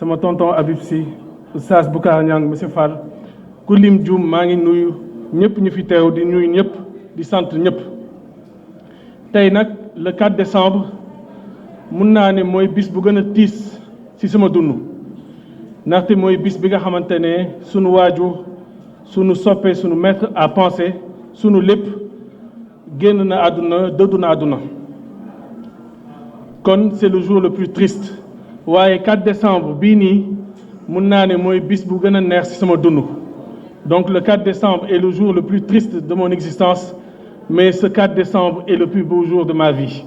sama tonton Habib Sy Oustaz Boucar Niang monsieur Fall ku lim Dioum maa ngi nuyu ñëpp ñu fi teew di nuyu ñëpp di sant ñëpp tey nag le 4 décembre mun naa ne mooy bis bu gën a tiis ci sama dund ndaxte mooy bis bi nga xamante ne sunu waajur sunu soppe sunu maître à penser sunu lépp génn na àdduna dëddu na àdduna kon c'est le jour le plus triste waaye 4 décembre bii nii mun naa ne mooy bis bu gën a neex ci sama dund donc le 4 décembre est le jour le plus triste de mon existence mais ce 4 décembre est le plus beau jour de ma vie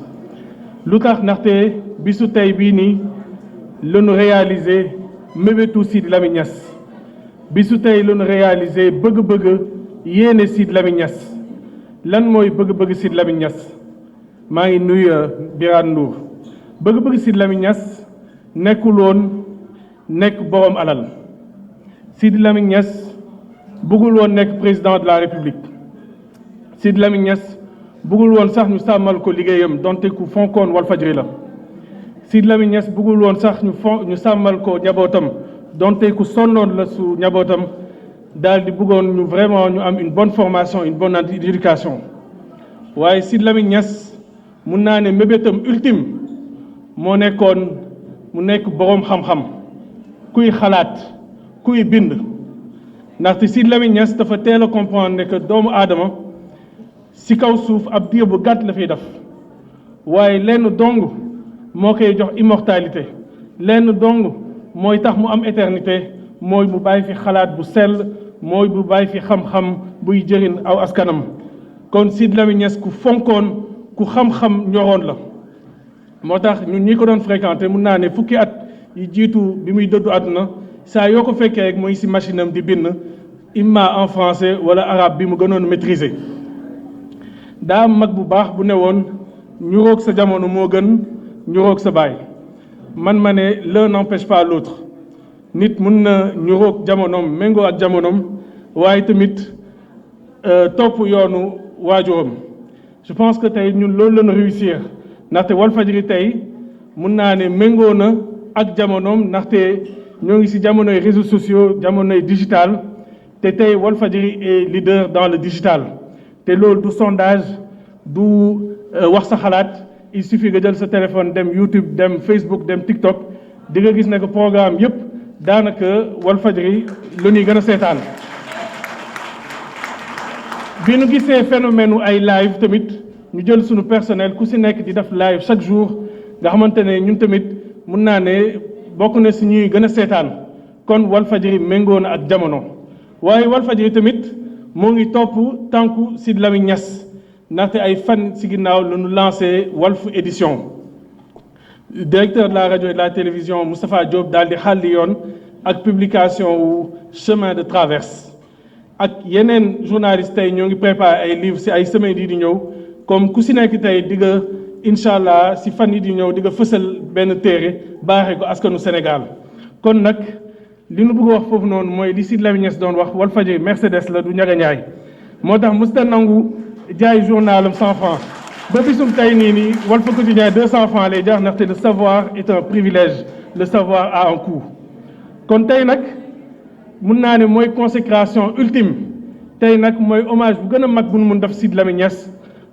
lu tax ndaxte bisu tey bii nii la ñu réaliser mébétu Sidy Lamine Niass bisu tey la ñu réaliser bëgg-bëgg yéene Sidy Lamine Niass lan mooy bëgg-bëgg Sidy Lamine Niass maa ngi nuyu Birane Ndour bëgg-bëgg Sidy Lamine Niass nekkul woon nekk borom alal Sidy Lamine Niass bëggul woon nekk président de la République Sidy Lamine Niass bëggul woon sax ñu sàmmal ko liggéeyam donte ku fonkoon Walfadjri la Sidy Lamine Niass bëggul woon sax ñu sàmmal ko njabootam donte ku sonnoon la su njabootam daal di bëggoon ñu vraiment ñu am une bonne formation une bonne éducation waaye Sidy Lamine Niass mun naa ne mébétam ultime moo nekkoon mu nekk boroom xam-xam kuy xalaat kuy bind ndaxte Sidy Lamine Niass dafa teel a comprendre ne que doomu aadama ci kaw suuf ab diir bu gàtt la fiy def waaye lenn dong moo koy jox immortalité lenn dong mooy tax mu am éternité mooy mu bàyyi fi xalaat bu sell mooy bu bàyyi fi xam-xam buy jëriñ aw askanam kon Sidy Lamine Niass ku fonkoon ku xam-xam ñoroon la moo tax ñun ñi ko doon fréquenté mun naa ne fukki at yi jiitu bi muy dëddu àdduna saa yoo ko fekkee rek mooy ci machine am di bind imma en français wala arabe bi mu gënoon maîtriser daa am mag bu baax bu ne woon ñuroog sa jamono moo gën ñuroog sa baay man ma ne l'un n'empêche pas l'autre nit mun na ñuroog jamonoom méngoo ak jamonoom waaye tamit topp yoonu waajuram je pense que tey ñun loolu lañu réussir ndaxte Walfadjri tey mun naa ne méngoo na ak jamonoom ndaxte ñoo ngi ci jamonoy réseaux sociaux jamonoy digital te tey Walfadjri est leader dans le digital te loolu du sondage du wax sa xalaat il suffit nga jël sa téléphone dem YouTube dem Facebook dem TikTok di nga gis ne que programme yépp daanaka Walfadjri lu ñuy gën a seetaan bi nu gisee phénomène ay live tamit ñu jël suñu personnel ku ci nekk di def live chaque jour nga xamante ne ñun tamit mun naa ne bokk na ci ñuy gën a seetaan kon Walfadjri méngoo na ak jamono waaye Walfadjri tamit moo ngi topp tànku Sidy Lamine Niass ndaxte ay fan ci ginnaaw la ñu lancé Walf édition directeur de la radio et de la télévision Moustapha Diop daal di xàlli yoon ak publication wu chemin de traverse ak yeneen journalistes tey ñoo ngi préparé ay livres ci ay semaines yi di ñëw comme ku ci nekk tey di nga incha allah ci fan yi di ñëw di nga fësal benn téere baaxee ko askanu Sénégal kon nag li nu bëgg wax foofu noonu mooy li Sidy Lamine Niass doon wax Walfadjri Mercedes la du Ndiaga Ndiaye moo tax musta nangu jaay journalam 100 francs ba bisum tey nii Walf Quotidien 200 francs lay jar ndaxte le savoir est un privilège le savoir a un coût kon tey nag mun naa ne mooy consécration ultime tey nag mooy hommage bu gën a mag bu nu mun def Sidy Lamine Niass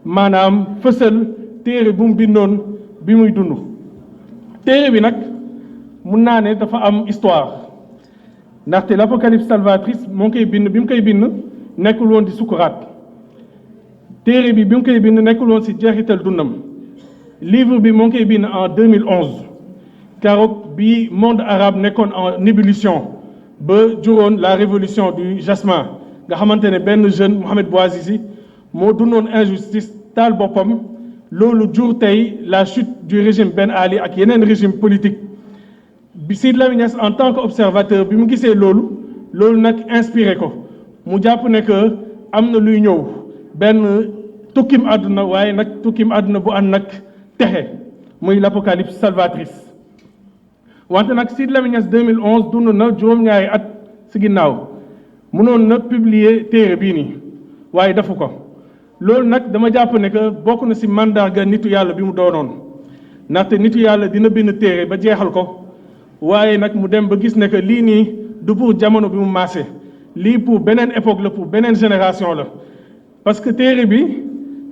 maanaam fësal téere bu mu bindoon bi muy dund téere bi nag mun naa ne dafa am histoire ndaxte l'Apocalypse salvatrice moo ngi koy bind bi mu koy bind nekkul woon di sukuraat téere bi mu koy bind nekkul woon ci jeexital dundam livre bi moo ngi koy bind en 2011 keroog bi monde arabe nekkoon en ébullition ba juróon la révolution du jasmin nga xamante ne benn jeune Mohamed Bouazizi moo dundoon injustice taal boppam loolu jur tey la chute du régime Ben Ali ak yeneen régime politique bi Sidy Lamine Niass en tant qu'observateur bi mu gisee loolu nag inspiré ko mu jàpp ne que am na luy ñëw benn tukkim àdduna waaye nag tukkim àdduna bu ànd nag texe muy l'apocalypse salvatrice wante nag Sidy Lamine Niass 2011 dund na juróom-ñaari at ci ginnaaw mënoon na publier téere bii nii waaye defu ko loolu nag dama jàpp ne que bokk na ci mandarga nitu yàlla bi mu doonoon ndaxte nitu yàlla dina bind téere ba jeexal ko waaye nag mu dem ba gis ne que lii nii du pour jamono bi mu maase lii pour beneen époque la pour beneen génération la parce que téere bi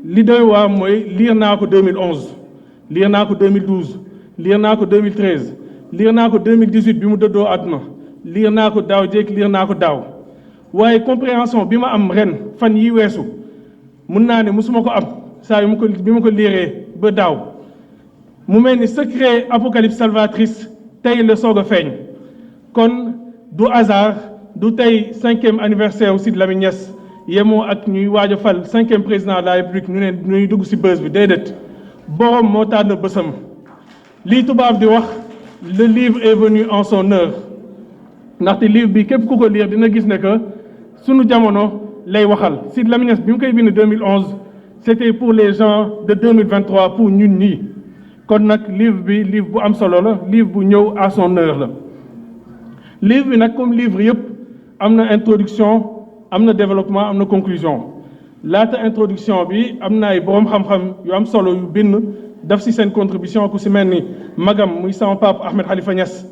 li doy waar mooy lire naa ko 2011 lire naa ko 2012 lire naa ko 2013 lire naa ko 2018 bi mu dëddoo àdduna lire naa ko daaw jéeg lire naa ko daaw waaye compréhension bi ma am ren fan yi weesu mun naa ne musuma ko am saa yu bi ma ko liiree ba daaw mu mel ni secret apocalypse salvatrice tey la soog a feeñ kon du hasard du tey 5e anniversaire wu Sidy Lamine Niass yemoo ak ñuy waaj a fal 5e président de la république ñu ne ñuy dugg ci bës bi déedéet borom moo tànn bësam lii tubaab di wax le livre est venu en son heure ndaxte livre bi képp ku ko lire dina gis ne que sunu jamono lay waxal Sidy Lamine Niass bi mu koy bind 2011 c'était pour les gens de 2023 pour ñun ñii kon nag livre bi livre bu am solo la livre bu ñëw à son heure la livre bi nag comme livre yëpp am na introduction am na développement am na conclusion laata introduction bi am na ay boroom xam-xam yu am solo yu bind daf ci seen contribution ku ci mel ni magam muy sama pap Ahmed Khalifa Niass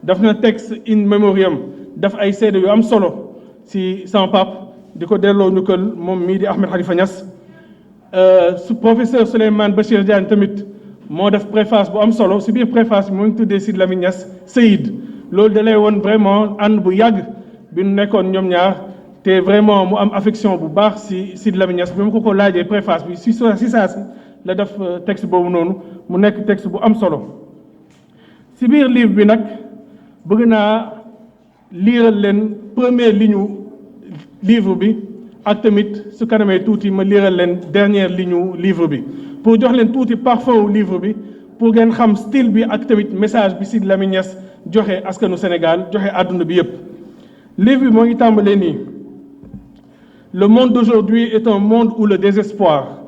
daf na texte in memoriam daf ay seede yu am solo ci sama pap di ko delloo njukkal moom mii di Ahmed Khalifa Niass su professeur Souleymane Bachir Diagne tamit moo def préface bu am solo ci biir préface bi moo ngi tuddee Sidy Lamine Niass Seyid loolu da lay woon vraiment ànd bu yàgg bi nu nekkoon ñoom ñaar te vraiment mu am affection bu baax ci Sidy Lamine Niass bi ma ko laajee préface bi ci saa si la def texte boobu noonu mu nekk texte bu am solo ci biir livre bi nag bëgg naa liiral leen première ligne livre bi ak tamit su kanamee tuuti ma liiral leen dernière ligne livre bi pour jox leen tuuti parfum wu livre bi pour ngeen xam style bi ak tamit message bi Sidy Lamine Niass joxe askanu Sénégal joxe àdduna bi yépp livre bi moo ngi tàmbalee nii le monde d'aujourd'hui est un monde où le désespoir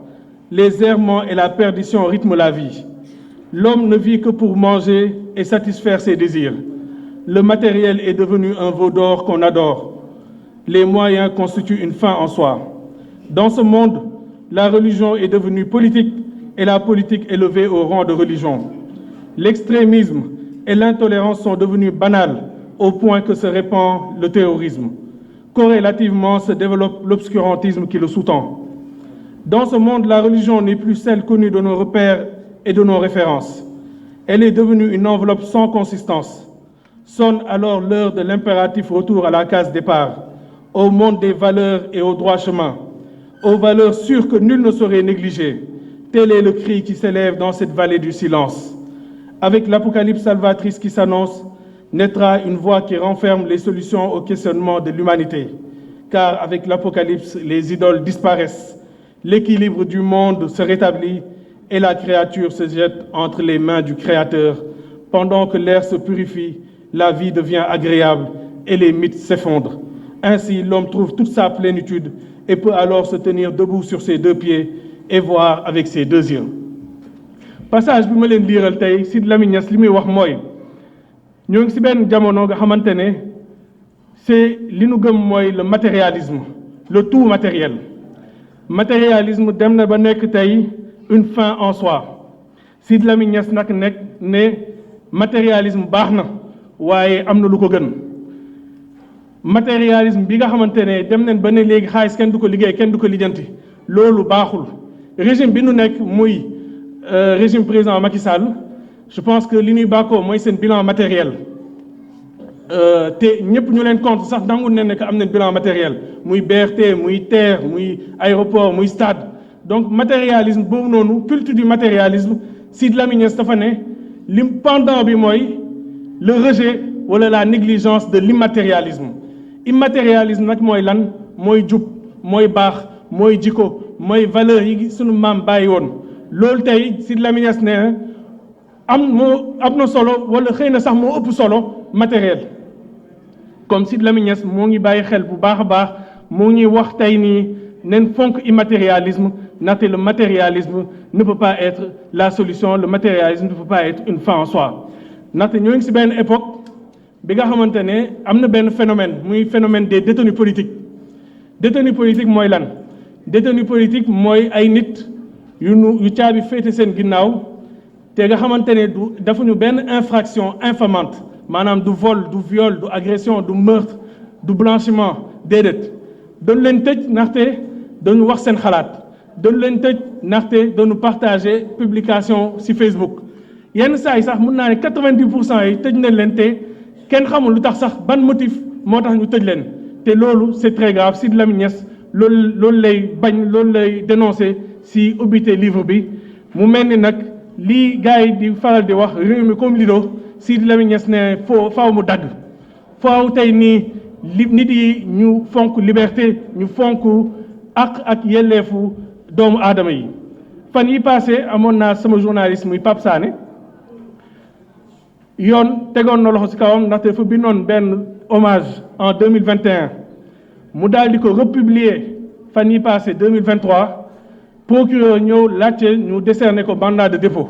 les errements et la perdition rythment la vie l'homme ne vit que pour manger et satisfaire ses désirs le matériel est devenu un veau d'or qu'on adore les moyens constituent une fin en soi dans ce monde la religion est devenue politique et la politique élevée au rang de religion l'extrémisme et l'intolérance sont devenus banals au point que se répand le terrorisme. Corrélativement se développe l'obscurantisme qui le sous-tend. Dans ce monde, la religion n'est plus celle connue de nos repères et de nos références. Elle est devenue une enveloppe sans consistance. Sonne alors l'heure de l'impératif retour à la case départ, au monde des valeurs et au droit chemin, aux valeurs sûres que nul ne saurait négliger. Tel est le cri qui s'élève dans cette vallée du silence. Avec l'apocalypse salvatrice qui s'annonce, naîtra une voix qui renferme les solutions aux questionnements de l'humanité. Car avec l'apocalypse, les idoles disparaissent, l'équilibre du monde se rétablit et la créature se jette entre les mains du Créateur. Pendant que l'air se purifie, la vie devient agréable et les mythes s'effondrent. Ainsi, l'homme trouve toute sa plénitude et peut alors se tenir debout sur ses deux pieds et voir avec ses deux yeux. Passage bi ma leen liiral tey Sidy Lamine Niass li muy wax mooy ñoo ngi ci benn jamono nga xamante ne c'est li nu gëm mooy le matérialisme le tout matériel matérialisme dem na ba nekk tey une fin en soi Sidy Lamine Niass nag nekk ne matérialisme baax na waaye am na lu ko gën matérialisme bi nga xamante ne dem nañ ba ne léegi xaalis kenn du ko liggéey kenn du ko lijjanti loolu baaxul régime bi nu nekk muy régime président Macky Sall je pense que li ñuy bàkkoo mooy seen bilan matériel te ñëpp ñu leen compte sax nangu ne ne que am nañ bilan matériel muy BRT muy TER muy aéroport muy stade donc matérialisme boobu noonu culte du matérialisme Sidy Lamine Niass dafa ne lim pendant bi mooy le rejet wala la négligence de l'immatérialisme immatérialisme nag mooy lan mooy jub mooy baax mooy jikko mooy valeur yi sunu maam bàyyi woon loolu tey Sidy Lamine Niass ne am na solo wala xëy na sax moo ëpp solo matériel comme Sidy Lamine Niass moo ngi bàyyi xel bu baax a baax moo ngi wax tey nii nen fonk immatérialisme ndaxte le matérialisme ne peut pas être la solution le matérialisme ne peut pas être une fin en soi ndaxte ñoo ngi ci benn époque bi nga xamante ne am na benn phénomène muy phénomène des détenus politiques mooy lan détenu politique mooy ay nit yu caabi féete seen ginnaaw te nga xamante ne defuñu benn infraction infamante maanaam du vol du viol du agression du meurtre du blanchiment déedéet dañu leen tëj ndaxte dañu wax seen xalaat dañu leen tëj ndaxte dañu partager publication ci Facebook yenn saa yi sax mun naa ne 90% yi tëj nañ leen te kenn xamul lu tax sax ban motif moo tax ñu tëj leen te loolu c'est très grave Sidy Lamine Niass loolu lay bañ loolu lay dénoncer ci ubbite livre bi mu mel ni nag lii gars yi di faral di wax réew mi comme lido Sidy Lamine Niass ne faaw mu dagg faaw tey nii nit yi ñu fonk liberté ñu fonk ak yelleefu doomu aadama yi fan yi passé amoon naa sama journaliste muy Pape Sané yoon tegoon na loxo ci kawam ndaxte fa bindoon benn hommage en 2021 mu daal di ko republier fan yi passé 2023 procureur ñëw laajte ñu décerner ko mandat de dépôt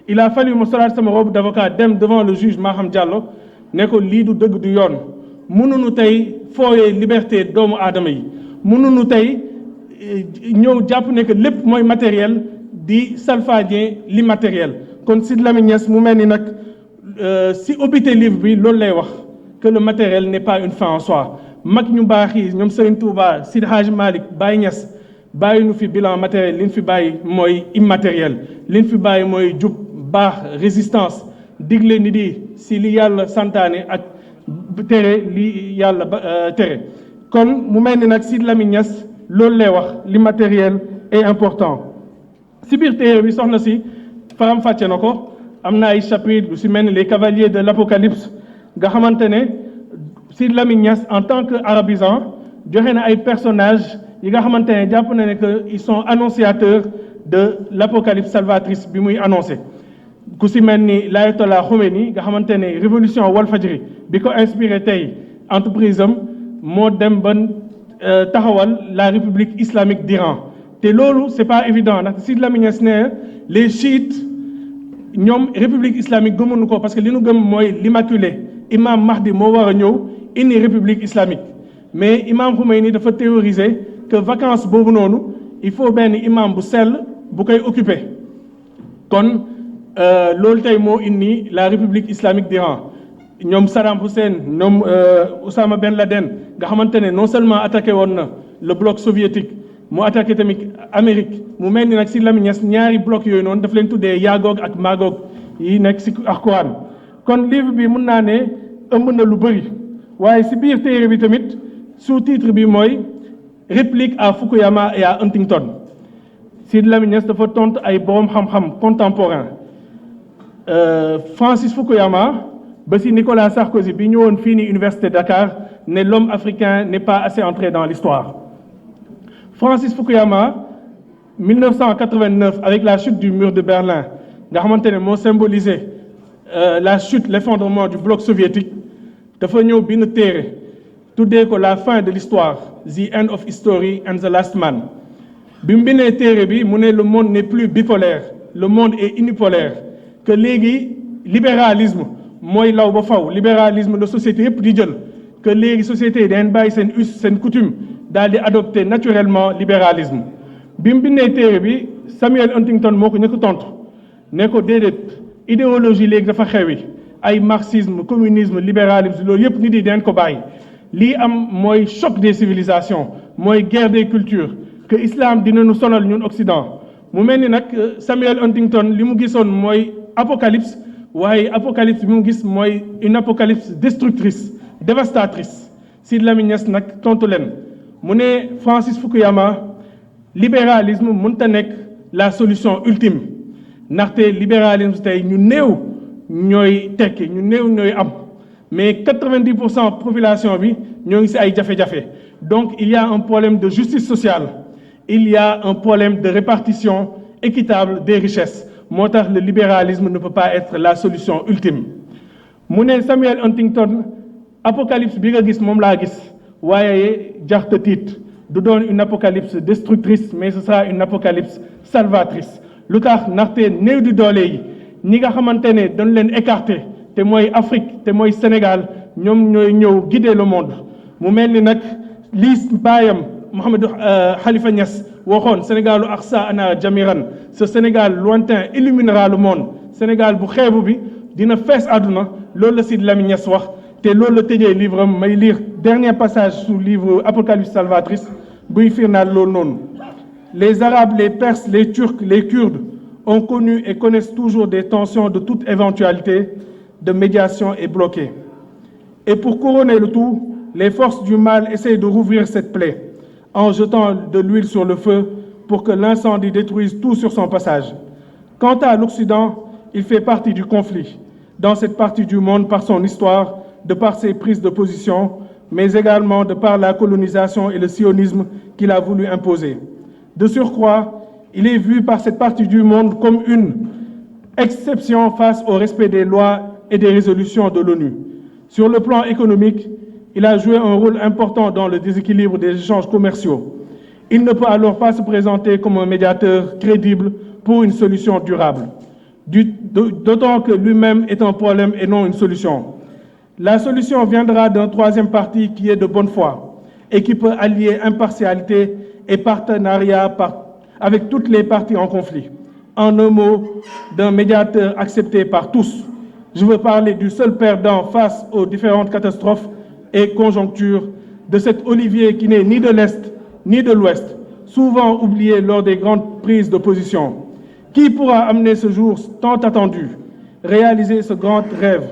il a fallu ma solaat sama robe d'avocat dem devant le juge Maham Diallo ne ko lii du dëgg du yoon mënuñu tey fooyee liberté doomu aadama yi mënuñu tey ñëw jàpp ne que lépp mooy matériel di salfaañe l'immatériel kon Sidy Lamine Niass mu mel ni nag si ubbite livre bi loolu lay wax que le matériel n'est pas une fin en soi mag ñu baax yi ñoom Serigne Touba Seydi Hadji Malick Baye Niass bàyyi ñu fi bilan matériel li ñu fi bàyyi mooy immatériel li ñu fi bàyyi mooy jub baax résistance digle nit yi si li yàlla santaane ak tere li yàlla tere kon mu mel ni nag Sidy Lamine Niass loolu lay wax l'immatériel est important si biir téere bi soxna si faram fàcce na ko am na ay chapitre lu si mel ni les cavaliers de l'apocalypse nga xamante ne Sidy Lamine Niass en tant que arabisant joxe na ay personnages yi nga xamante ne jàpp na ne que ils sont annonciateurs de l'apocalypse salvatrice bi muy annoncé ku si mel ni l'ayatollah Khomeini nga xamante ne révolution Walfadjri bi ko inspiré tey entreprise am moo dem ba taxawal la république islamique d'Iran te loolu c'est pas évident ndax Sidy Lamine Niass ne les chiites ñoom république islamique gëmuñu ko parce que li ñu gëm mooy l'immaculé imam Mahdi moo war a ñëw indi république islamique mais imam Khomeini dafa théoriser que vacances boobu noonu il faut benn imam bu sell bu koy occuper kon loolu tey moo indi la république islamique d'Iran ñoom Saddam Hussein ñoom Osama Ben Laden nga xamante ne non seulement attaqué woon na le bloc soviétique mu attaqué tamit Amérique mu mel ni nag Sidy Lamine Niass ñaari bloc yooyu noonu daf leen tuddee Yagog ak Magog yi nekk si Alxuraan kon livre bi mën naa ne ëmb na lu bëri waaye si biir téere bi tamit sous-titre bi mooy réplique à Fukuyama et à Huntington Sidy Lamine Niass dafa tontu ay borom xam-xam contemporain Francis Fukuyama ba si Nicolas Sarkozy bi ñëwoon fii ni Université Dakar ne l'homme africain n'est pas assez entré dans l'histoire Francis Fukuyama 1989 avec la chute du mur de Berlin nga xamante ne moo symbolisé la chute l'effondrement du bloc soviétique dafa ñëw bind téere tuddee ko la fin de l'histoire the end of history and the last man bi mu bindee téere bi mu ne le monde n'est plus bipolaire le monde est unipolaire que léegi libéralisme mooy law ba faw libéralisme la société yëpp di jël que léegi société yi dañ bàyyi seen us seen coutume daal di adopter naturellement libéralisme bi mu bindee téere bi Samuel Huntington moo ko ñëkk tontu ne ko déedéet idéologie léegi dafa xewi ay marxisme communisme libéralisme loolu yëpp nit yi dañ ko bàyyi lii am mooy choc des civilisations mooy guerre des cultures que islam dinañu sonal ñun Occident mu mel ni nag Samuel Huntington li mu gisoon mooy apocalypse waaye apocalypse bi mu gis mooy une apocalypse destructrice dévastatrice Sidy Lamine Niass nag tontu leen mu ne Francis Fukuyama libéralisme mënta nekk la solution ultime ndaxte libéralisme tey ñu néew ñooy tekki ñu néew ñooy am mais 90% population bi ñoo ngi ci ay jafe-jafe donc il y a un problème de justice sociale il y a un problème de répartition équitable des richesses moo tax le libéralisme ne peut pas être la solution ultime mu ne Samuel Huntington apocalypse bi nga gis moom laa gis waaye jaxta tiit du doon une apocalypse destructrice mais ce sera une apocalypse salvatrice lu tax ndaxte néew di doole yi ñi nga xamante ne dañ leen écarté te mooy Afrique te mooy Sénégal ñoom ñooy ñëw guider le monde mu mel ni nag lii baayam Mouhamadou Khalifa Niass waxoon Sénégalu aqsa ana jamiran ce Sénégal lointain illuminera le monde Sénégal bu xeebu bi dina fees àdduna loolu la Sidy Lamine Niass wax te loolu la tëjee livre am may lire dernier passage sous livre Apocalypse salvatrice buy firnaal loolu noonu. Les Arabes, les Perses, les Turcs, les Kurdes ont connu et connaissent toujours des tensions de toute éventualité de médiation est bloquée. Et pour couronner le tout, les forces du mal essayent de rouvrir cette plaie en jetant de l'huile sur le feu pour que l'incendie détruise tout sur son passage. Quant à l'Occident, il fait partie du conflit, dans cette partie du monde par son histoire, de par ses prises de position, mais également de par la colonisation et le sionisme qu'il a voulu imposer. De surcroît, il est vu par cette partie du monde comme une exception face au respect des lois et des résolutions de l'ONU. Sur le plan économique, il a joué un rôle important dans le déséquilibre des échanges commerciaux. Il ne peut alors pas se présenter comme un médiateur crédible pour une solution durable, d'autant que lui-même est un problème et non une solution. La solution viendra d'un troisième parti qui est de bonne foi et qui peut allier impartialité et partenariat avec toutes les parties en conflit. En un mot, d'un médiateur accepté par tous. Je veux parler du seul perdant face aux différentes catastrophes et conjonctures, de cet Olivier qui n'est ni de l'Est ni de l'Ouest, souvent oublié lors des grandes prises de position. Qui pourra amener ce jour tant attendu, réaliser ce grand rêve,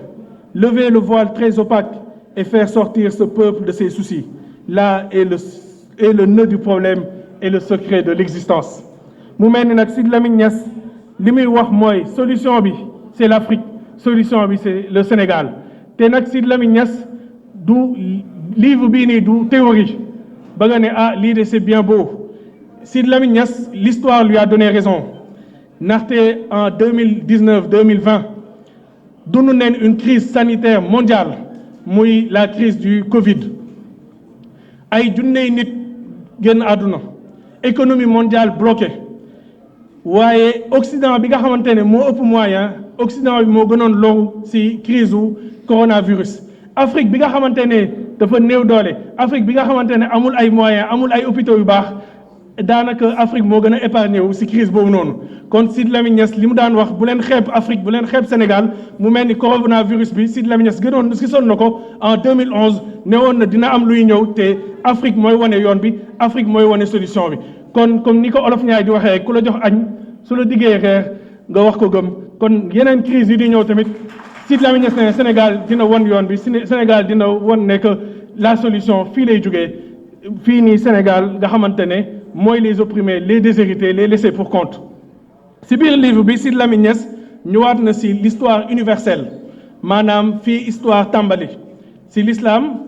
lever le voile très opaque et faire sortir ce peuple de ses soucis? Là est le nœud du problème et le secret de l'existence. mu mel ni nag Sidy Lamine Niass li muy wax mooy solution bi c'est l'Afrique, solution bi c'est le Sénégal te nag Sidy Lamine Niass du livre bii nii du théorie ba nga ne ah lii de c'est bien beau. Sidy Lamine Niass, l'histoire lui a donné raison ndaxte en 2019-2020 dund neen une crise sanitaire mondiale muy la crise du Covid. ay junney nit génn àdduna, économie mondiale bloquée. waaye Occident bi nga xamante ne moo ëpp moyen, Occident bi moo gënoon loru ci crise u coronavirus. Afrique bi nga xamante ne dafa néew doole, Afrique bi nga xamante ne amul ay moyens, amul ay hôpitaux yu baax, daanaka Afrique moo gën a épargné wu ci crise boobu noonu. kon Sidy Lamine Niass li mu daan wax bu leen xeeb Afrique, bu leen xeeb Sénégal, mu mel ni coronavirus bi Sidy Lamine Niass gënoon gisoon na ko en 2011 ne woon na dina am luy ñëw te Afrique mooy wane yoon bi, Afrique mooy wane solution bi. kon comme ni ko olof ñaay di waxee ku la jox añ su la diggee reer nga wax ko gëm. kon yeneen crise yi di ñëw tamit Sidy Lamine Niass ne Sénégal dina won yoon bi, Sénégal dina won ne que la solution fii lay jógee, fii nii Sénégal nga xamante ne mooy les opprimés, les déshérités, les laissés pour compte. ci biir livre bi Sidy Lamine Niass ñëwaat na ci l'histoire universelle, maanaam fii histoire tàmbali ci l'islam.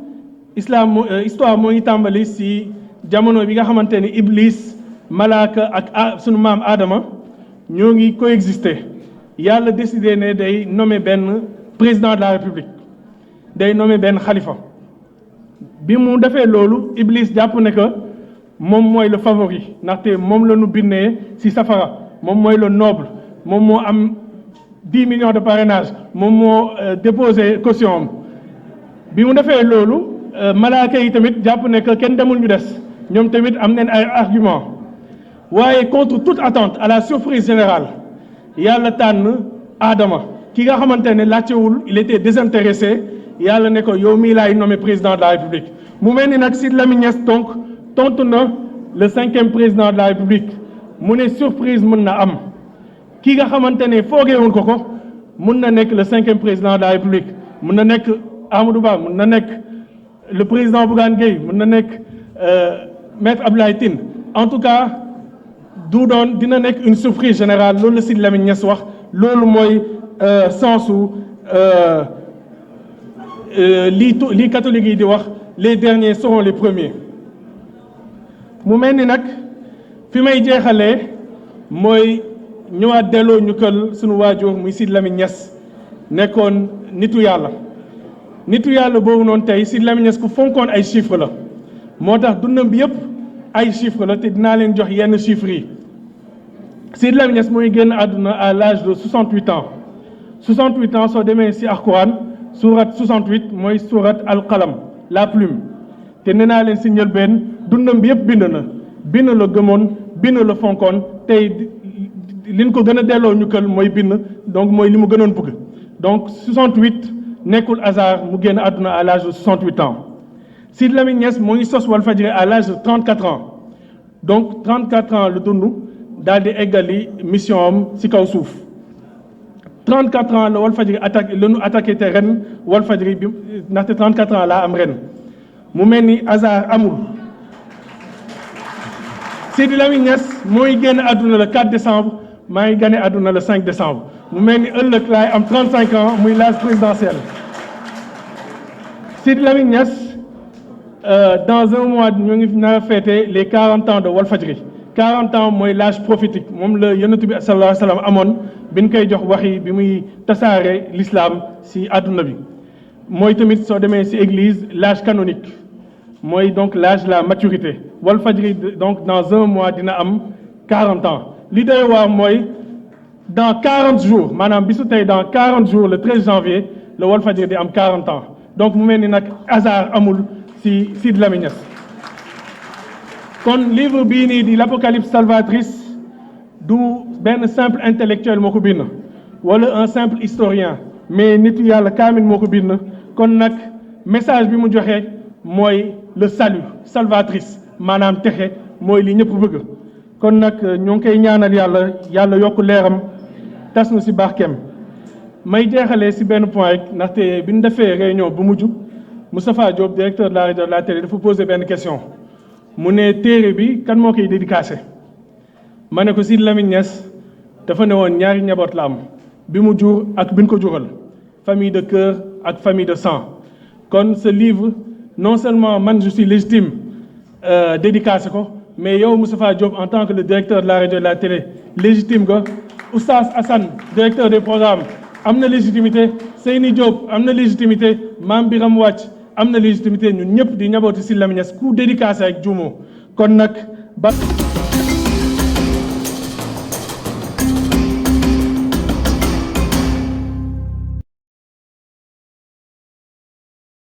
Histoire moo ngi tàmbali ci jamono bi nga xamante ni Iblis, malaaka ak sunu maam Adama ñoo ngi coexister. yàlla décidé ne day nommer benn président de la République, day nommer benn xalifa. bi mu defee loolu Iblis jàpp ne que moom mooy le favori ndaxte moom la ñu bindee ci safara, moom mooy le noble, moom moo am 10 millions de parrainage, moom moo déposé caution am. bi mu defee loolu malaaka yi tamit jàpp ne que kenn demul ñu des, ñoom tamit am nañ ay argument. waaye contre toute attente, à la surprise générale, yàlla tànn Adama ki nga xamante ne laajtewul, il était désintéressé. yàlla ne ko yow mii laay nommé président de la République. mu mel ni nag Sidy Lamine Niass donc tontu na le 5e président de la République. mu ne surprise mën na am, ki nga xamante ne foogeewul ko mën na nekk le 5e président de la République, mën na nekk Amadou Ba, mën na nekk le président Bougane Gueye, mën na nekk maître Abdoulaye Tine. en tout cas du doon dina nekk une surprise générale. loolu la Sidy Lamine Niass wax, loolu mooy sensu lii catholique yi di wax les derniers seront les premiers. mu mel ni nag fi may jeexalee mooy ñëwaat delloo ñu kël suñu waajur muy Sidy Lamine Niass nekkoon nitu yàlla. nitu yàlla boobu noonu tey Sidy Lamine Niass ku fonkoon ay chiffres la, moo tax dundam bi yëpp ay chiffres la te dinaa leen jox yenn chiffres yi. Sidy Lamine Niass mooy génn àdduna à l'âge de 68 ans. 68 ans soo demee ci Alxuraan surat 68 mooy surat al-qalam, la plume. te nee naa leen ci njëlbeen dundam bi yëpp bind la gëmoon, bind la fonkoon. tey liñ ko gën a delloo ñu kël mooy bind, donc mooy li mu gënoon bëgg. donc 68 nekkul hasard mu génn àdduna à l'âge de 68 ans Sidy Lamine Niass moo ngi sos Walfadjri à l'âge de 34 ans donc 34 ans la dund daal di eggali mission am ci kaw suuf 34 ans la Walfadjri attaqué te ren Walfadjri bi ndaxte 34 ans laa am ren mu mel ni hasard amul Sidy Lamine Niass mooy génn àdduna le 4 décembre maa ngi gane àdduna le 5 décembre mu mel ni ëllëg laay am 35 ans muy l'âge présidentiel Sidy Lamine Niass dans un mois ñu ngi nar a fêter les 40 ans de Walfadjri 40 ans mooy l'âge prophétique moom la yonent bi sallallahu alayhi wa sallam amoon bi ñu koy jox waxi bi muy tasaare l'islam ci àdduna bi mooy tamit soo demee ci église l'âge canonique mooy donc l'âge de la maturité Walfadjri donc dans un mois dina am 40 ans li doy waar mooy dans 40 jours maanaam bisu tey dans 40 jours le 13 janvier le Walfadjri di am 40 ans donc mu mel ni nag hasard amul ci Sidy Lamine Niass kon livre bii nii di l'Apocalypse salvatrice du benn simple intellectuel moo ko bind wala un simple historien mais nitu yàlla kaamil moo ko bind kon nag message bi mu joxe mooy le salut salvatrice maanaam texe mooy li ñëpp bëgg kon nag ñoo ngi koy ñaanal yàlla yokk leeram tas na ci barkeem may jeexalee ci benn point rek ndaxte bi ñu defee réunion bu mujj Moustapha Diop directeur de la rajo de la télé dafa poser benn question mu ne téere bi kan moo koy dédicacé ma ne ko Sidy Lamine Niass dafa ne woon ñaari njaboot la am bi mu jur ak bi ñu ko jural famille de cœur ak famille de sang kon ce livre non seulement man je suis légitime dédicacé ko mais yow Moustapha Diop en tant que le directeur de la rajo de la télé légitime nga Oustaz Assane directeur des programmes am na légitimité Seyni Diop am na légitimité Mame Biram Wàcc am na légitimité ñun ñëpp di njabooti Sidy Lamine Niass ku dédicacé ak juumoo kon nag ba